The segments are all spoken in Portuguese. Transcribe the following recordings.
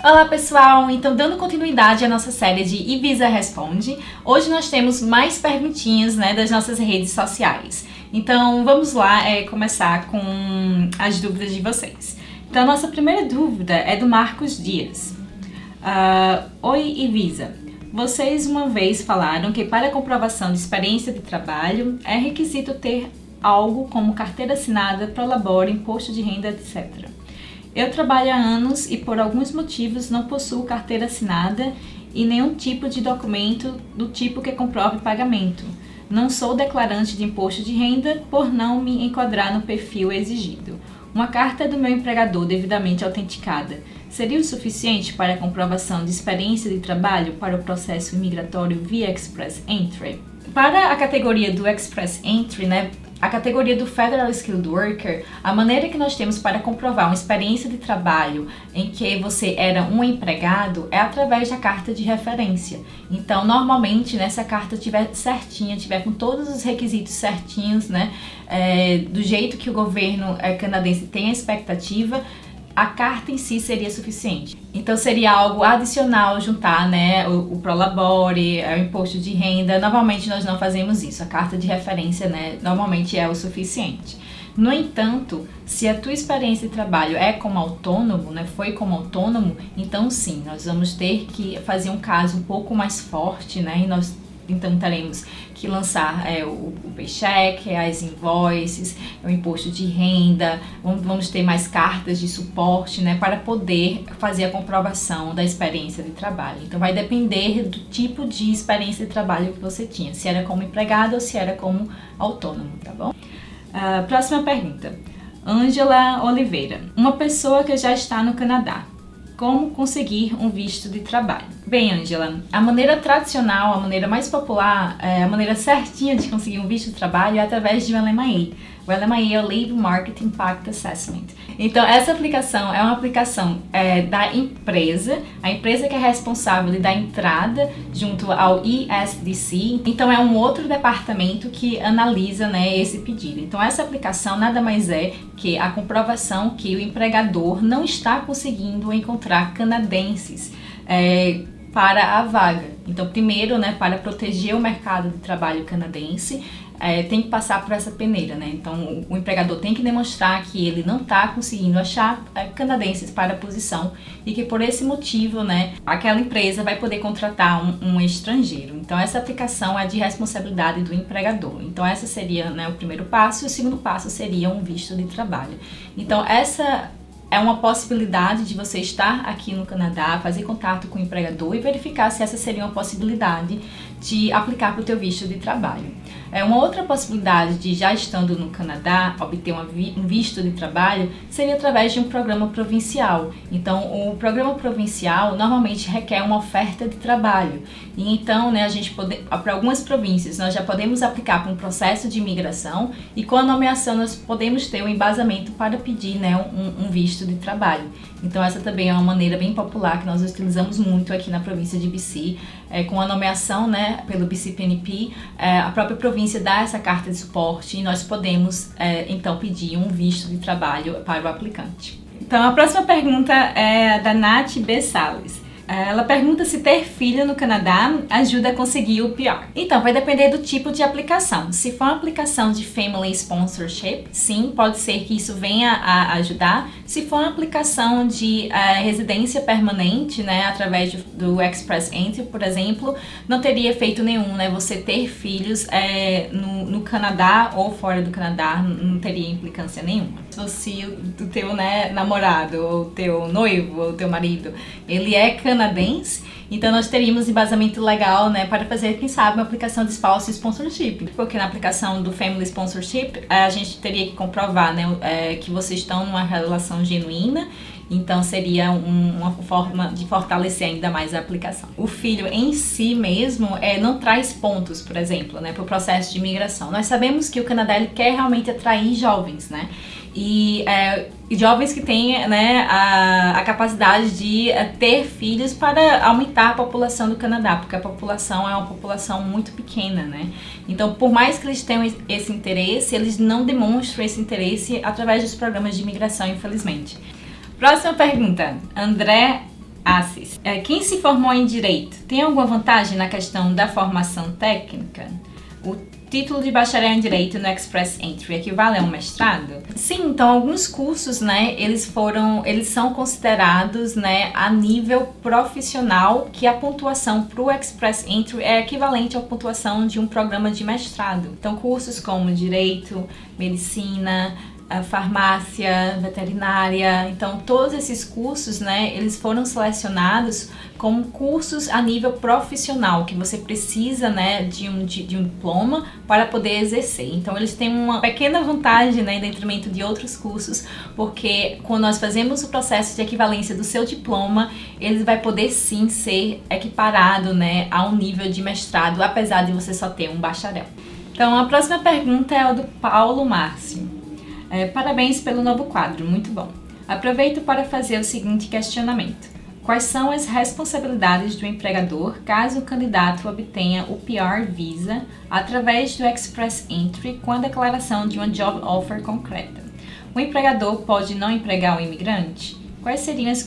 Olá pessoal, então dando continuidade à nossa série de Ibiza Responde, hoje nós temos mais perguntinhas das nossas redes sociais. Então vamos lá começar com as dúvidas de vocês. Então a nossa primeira dúvida é do Marcos Dias. Oi Ibiza, vocês uma vez falaram que para a comprovação de experiência de trabalho é requisito ter algo como carteira assinada, prolabore, imposto de renda, etc. Eu trabalho há anos e por alguns motivos não possuo carteira assinada e nenhum tipo de documento do tipo que comprove pagamento. Não sou declarante de imposto de renda por não me enquadrar no perfil exigido. Uma carta do meu empregador devidamente autenticada seria o suficiente para a comprovação de experiência de trabalho para o processo imigratório via Express Entry? Para a categoria do Express Entry, a categoria do Federal Skilled Worker, a maneira que nós temos para comprovar uma experiência de trabalho em que você era um empregado é através da carta de referência. Então, normalmente, se a carta estiver certinha, tiver com todos os requisitos certinhos, do jeito que o governo canadense tem a expectativa, a carta em si seria suficiente. Então seria algo adicional juntar o prolabore, o imposto de renda. Normalmente nós não fazemos isso. A carta de referência normalmente é o suficiente. No entanto, se a tua experiência de trabalho é como autônomo, foi como autônomo, então sim, nós vamos ter que fazer um caso um pouco mais forte, e nós então teremos que lançar o paycheck, as invoices, o imposto de renda, vamos ter mais cartas de suporte, para poder fazer a comprovação da experiência de trabalho. Então vai depender do tipo de experiência de trabalho que você tinha, se era como empregado ou se era como autônomo, tá bom? Próxima pergunta. Ângela Oliveira. Uma pessoa que já está no Canadá, como conseguir um visto de trabalho? Bem, Ângela, a maneira tradicional, a maneira mais popular, a maneira certinha de conseguir um visto de trabalho é através de um LMIA. O LMIA é o Labor Market Impact Assessment. Então, essa aplicação é uma aplicação da empresa, a empresa que é responsável de dar entrada junto ao ESDC. Então, é um outro departamento que analisa esse pedido. Então, essa aplicação nada mais é que a comprovação que o empregador não está conseguindo encontrar canadenses para a vaga. Então, primeiro, para proteger o mercado de trabalho canadense, tem que passar por essa peneira, Então, o empregador tem que demonstrar que ele não está conseguindo achar canadenses para a posição e que por esse motivo, aquela empresa vai poder contratar um estrangeiro. Então, essa aplicação é de responsabilidade do empregador. Então, essa seria o primeiro passo e o segundo passo seria um visto de trabalho. Então, essa é uma possibilidade de você estar aqui no Canadá, fazer contato com o empregador e verificar se essa seria uma possibilidade de aplicar para o teu visto de trabalho. Uma outra possibilidade de, já estando no Canadá, obter um visto de trabalho seria através de um programa provincial. Então, o programa provincial normalmente requer uma oferta de trabalho. E então, a gente para algumas províncias, nós já podemos aplicar para um processo de imigração e com a nomeação nós podemos ter um embasamento para pedir um visto de trabalho. Então, essa também é uma maneira bem popular que nós utilizamos muito aqui na província de BC. Com a nomeação pelo BCPNP, a própria província dá essa carta de suporte e nós podemos então pedir um visto de trabalho para o aplicante. Então a próxima pergunta é da Nath B. Salles. Ela pergunta se ter filho no Canadá ajuda a conseguir o PR. Então, vai depender do tipo de aplicação. Se for uma aplicação de Family Sponsorship, sim, pode ser que isso venha a ajudar. Se for uma aplicação de residência permanente, através do Express Entry, por exemplo, não teria efeito nenhum, você ter filhos no Canadá ou fora do Canadá, não teria implicância nenhuma. Se o teu namorado, ou teu noivo, ou teu marido, ele é canadense, então nós teríamos embasamento legal para fazer, quem sabe, uma aplicação de spouse sponsorship, porque na aplicação do Family Sponsorship a gente teria que comprovar que vocês estão numa relação genuína. Então seria uma forma de fortalecer ainda mais a aplicação. O filho em si mesmo não traz pontos, por exemplo, para o processo de imigração. Nós sabemos que o Canadá ele quer realmente atrair jovens, e jovens que têm a capacidade de ter filhos para aumentar a população do Canadá, porque a população é uma população muito pequena, Então, por mais que eles tenham esse interesse, eles não demonstram esse interesse através dos programas de imigração, infelizmente. Próxima pergunta, André Assis. Quem se formou em Direito tem alguma vantagem na questão da formação técnica? O título de bacharel em Direito no Express Entry equivale a um mestrado? Sim, então alguns cursos, né, eles são considerados, né, a nível profissional, que a pontuação para o Express Entry é equivalente à pontuação de um programa de mestrado. Então cursos como Direito, Medicina, a farmácia, veterinária, então todos esses cursos, né, eles foram selecionados como cursos a nível profissional, que você precisa, né, de um diploma para poder exercer. Então eles têm uma pequena vantagem, né, em detrimento de outros cursos, porque quando nós fazemos o processo de equivalência do seu diploma, ele vai poder sim ser equiparado, né, a um nível de mestrado, apesar de você só ter um bacharel. Então a próxima pergunta é a do Paulo Márcio. Parabéns pelo novo quadro, muito bom. Aproveito para fazer o seguinte questionamento. Quais são as responsabilidades do empregador caso o candidato obtenha o PR Visa através do Express Entry com a declaração de uma job offer concreta? O empregador pode não empregar o imigrante? Quais seriam as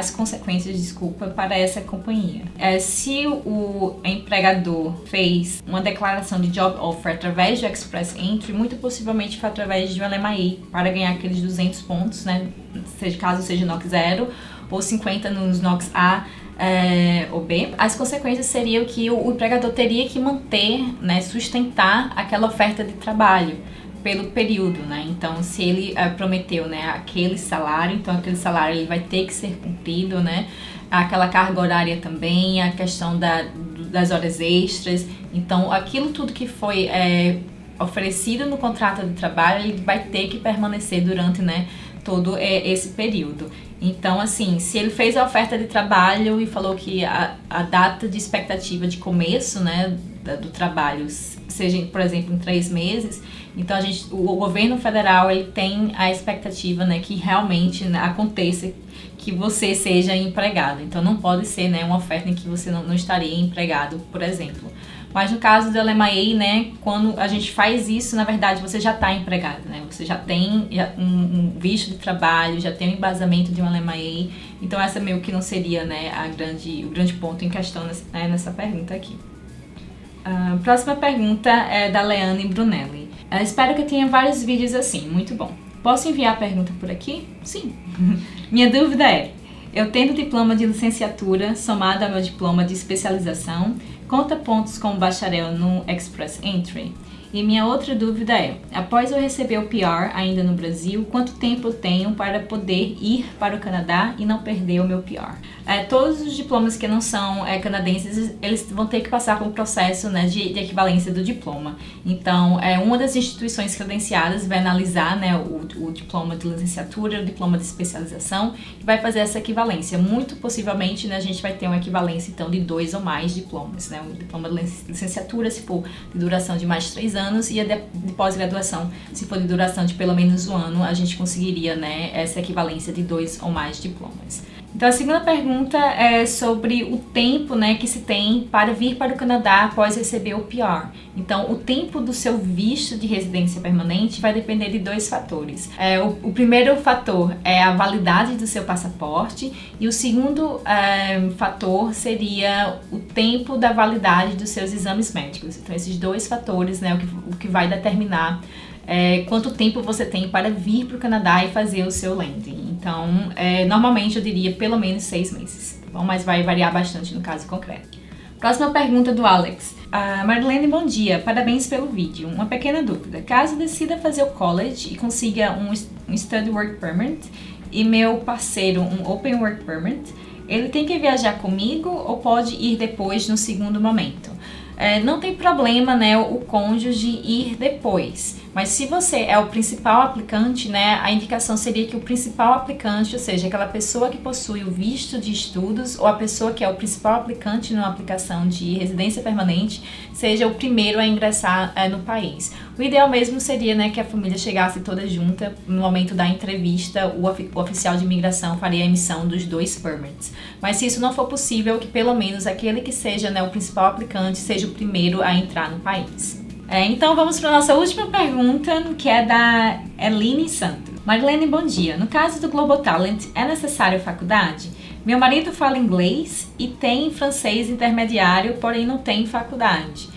consequências, para essa companhia? Se o empregador fez uma declaração de job offer através do Express Entry, muito possivelmente foi através de um LMIA para ganhar aqueles 200 pontos, né? Caso seja NOC 0 ou 50 nos NOCs A ou B. As consequências seriam que o empregador teria que manter, né, sustentar aquela oferta de trabalho pelo período, né? Então, se ele prometeu, né, aquele salário, então aquele salário ele vai ter que ser cumprido, né? Aquela carga horária também, a questão das horas extras. Então, aquilo tudo que foi oferecido no contrato de trabalho, ele vai ter que permanecer durante, né, todo esse período. Então, assim, se ele fez a oferta de trabalho e falou que a data de expectativa de começo, né, do trabalho seja, por exemplo, em 3 meses, então o governo federal ele tem a expectativa, né, que realmente, né, aconteça que você seja empregado. Então não pode ser, né, uma oferta em que você não estaria empregado, por exemplo. Mas no caso do LMIA, né, quando a gente faz isso, na verdade você já está empregado, né? Você já tem um visto de trabalho, já tem um embasamento de um LMIA. Então essa meio que não seria, né, o grande ponto em questão nessa pergunta aqui. A próxima pergunta é da Leane Brunelli. Espero que tenha vários vídeos assim, muito bom. Posso enviar a pergunta por aqui? Sim. Minha dúvida é, eu tendo diploma de licenciatura somado ao meu diploma de especialização, conta pontos como bacharel no Express Entry? E minha outra dúvida é, após eu receber o PR ainda no Brasil, quanto tempo eu tenho para poder ir para o Canadá e não perder o meu PR? Todos os diplomas que não são canadenses, eles vão ter que passar pelo processo, né, de equivalência do diploma. Então, uma das instituições credenciadas vai analisar, né, o diploma de licenciatura, o diploma de especialização e vai fazer essa equivalência. Muito possivelmente, né, a gente vai ter uma equivalência, então, de 2 ou mais diplomas, né? O diploma de licenciatura, se for de duração de mais de 3 anos, e a de pós-graduação, se for de duração de pelo menos 1 ano, a gente conseguiria, né, essa equivalência de 2 ou mais diplomas. Então a segunda pergunta é sobre o tempo, né, que se tem para vir para o Canadá após receber o PR. Então o tempo do seu visto de residência permanente vai depender de 2 fatores. O primeiro fator é a validade do seu passaporte e o segundo fator seria o tempo da validade dos seus exames médicos. Então esses 2 fatores, né, o que vai determinar quanto tempo você tem para vir para o Canadá e fazer o seu landing. Então, normalmente eu diria pelo menos 6 meses, tá bom? Mas vai variar bastante no caso concreto. Próxima pergunta do Alex. Marilene, bom dia, parabéns pelo vídeo. Uma pequena dúvida, caso decida fazer o college e consiga um Study Work Permit e meu parceiro um Open Work Permit, ele tem que viajar comigo ou pode ir depois no segundo momento? Não tem problema, né, o cônjuge ir depois, mas se você é o principal aplicante, né, a indicação seria que o principal aplicante, ou seja, aquela pessoa que possui o visto de estudos ou a pessoa que é o principal aplicante numa aplicação de residência permanente, seja o primeiro a ingressar no país. O ideal mesmo seria, né, que a família chegasse toda junta. No momento da entrevista, o oficial de imigração faria a emissão dos 2 permits. Mas se isso não for possível, que pelo menos aquele que seja, né, o principal aplicante seja o primeiro a entrar no país. Então vamos para a nossa última pergunta, que é da Eline Santos. Marilene, bom dia. No caso do Global Talent, é necessário faculdade? Meu marido fala inglês e tem francês intermediário, porém não tem faculdade.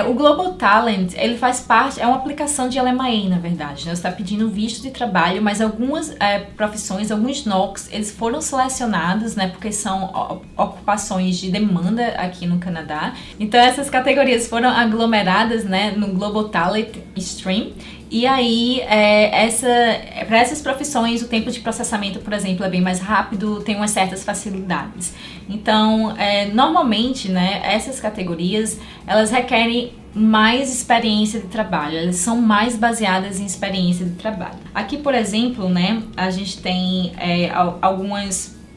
O Global Talent, ele faz parte, é uma aplicação de LMIA, na verdade, né? Você está pedindo visto de trabalho, mas algumas profissões, alguns NOCs, eles foram selecionados, né? Porque são ocupações de demanda aqui no Canadá. Então essas categorias foram aglomeradas, né, no Global Talent Stream. E aí, para essas profissões, o tempo de processamento, por exemplo, é bem mais rápido, tem umas certas facilidades. Então, normalmente, né, essas categorias, elas requerem mais experiência de trabalho, elas são mais baseadas em experiência de trabalho. Aqui, por exemplo, né, a gente tem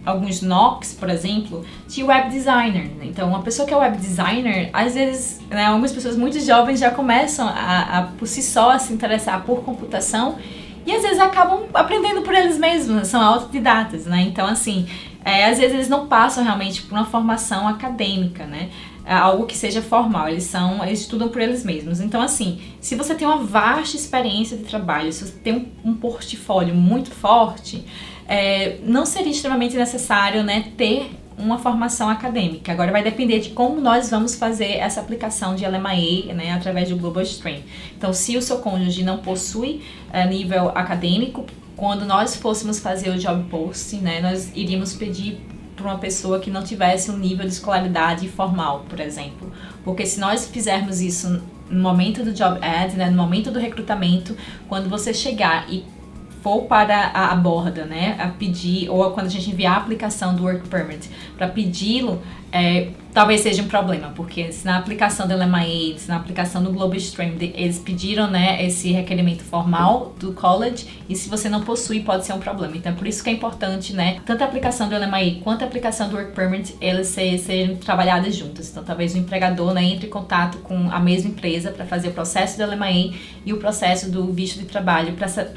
alguns NOCs, por exemplo, de web designer. Então, uma pessoa que é web designer, às vezes, né, algumas pessoas muito jovens já começam por si só a se interessar por computação e às vezes acabam aprendendo por eles mesmos, são autodidatas, né? Então, assim, às vezes eles não passam realmente por uma formação acadêmica, né? Algo que seja formal, eles estudam por eles mesmos. Então, assim, se você tem uma vasta experiência de trabalho, se você tem um portfólio muito forte, não seria extremamente necessário, né, ter uma formação acadêmica. Agora vai depender de como nós vamos fazer essa aplicação de LMIA, né, através do Global Stream. Então, se o seu cônjuge não possui nível acadêmico, quando nós fôssemos fazer o job posting, né, nós iríamos pedir para uma pessoa que não tivesse um nível de escolaridade formal, por exemplo. Porque se nós fizermos isso no momento do job ad, né, no momento do recrutamento, quando você chegar e for para a borda, né, a pedir, ou quando a gente enviar a aplicação do Work Permit para pedi-lo, talvez seja um problema, porque se na aplicação do LMIA, se na aplicação do Global Stream, eles pediram, né, esse requerimento formal do college, e se você não possui, pode ser um problema. Então é por isso que é importante, né, tanto a aplicação do LMIA quanto a aplicação do Work Permit, elas serem trabalhadas juntas. Então talvez o empregador, né, entre em contato com a mesma empresa para fazer o processo do LMIA e o processo do visto de trabalho,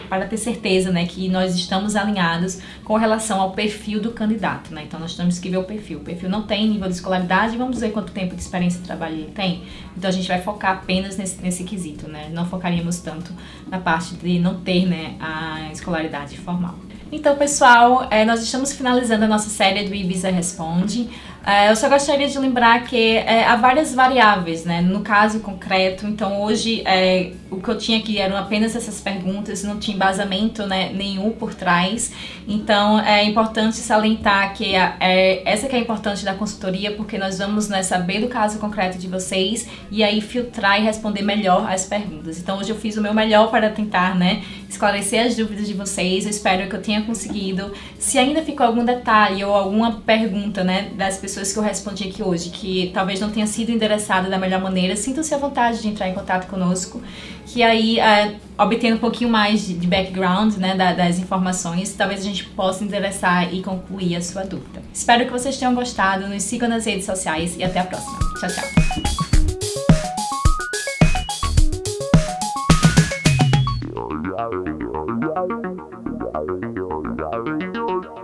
para ter certeza, né, que nós estamos alinhados com relação ao perfil do candidato, né. Então nós temos que ver o perfil. O perfil não tem nível de escolaridade, vamos ver quanto tempo de experiência de trabalho ele tem. Então a gente vai focar apenas nesse quesito, né? Não focaríamos tanto na parte de não ter, né, a escolaridade formal. Então, pessoal, nós estamos finalizando a nossa série do eVisa Responde. Eu só gostaria de lembrar que há várias variáveis, né? No caso concreto, então hoje o que eu tinha aqui eram apenas essas perguntas, não tinha embasamento, né, nenhum por trás. Então é importante salientar que essa que é a importância da consultoria, porque nós vamos, né, saber do caso concreto de vocês e aí filtrar e responder melhor as perguntas. Então hoje eu fiz o meu melhor para tentar, né, esclarecer as dúvidas de vocês. Eu espero que eu tenha conseguido. Se ainda ficou algum detalhe ou alguma pergunta, né, das pessoas que eu respondi aqui hoje, que talvez não tenha sido endereçada da melhor maneira, sintam-se à vontade de entrar em contato conosco, que aí, obtendo um pouquinho mais de background, né, das informações, talvez a gente possa endereçar e concluir a sua dúvida. Espero que vocês tenham gostado, nos sigam nas redes sociais e até a próxima. Tchau, tchau!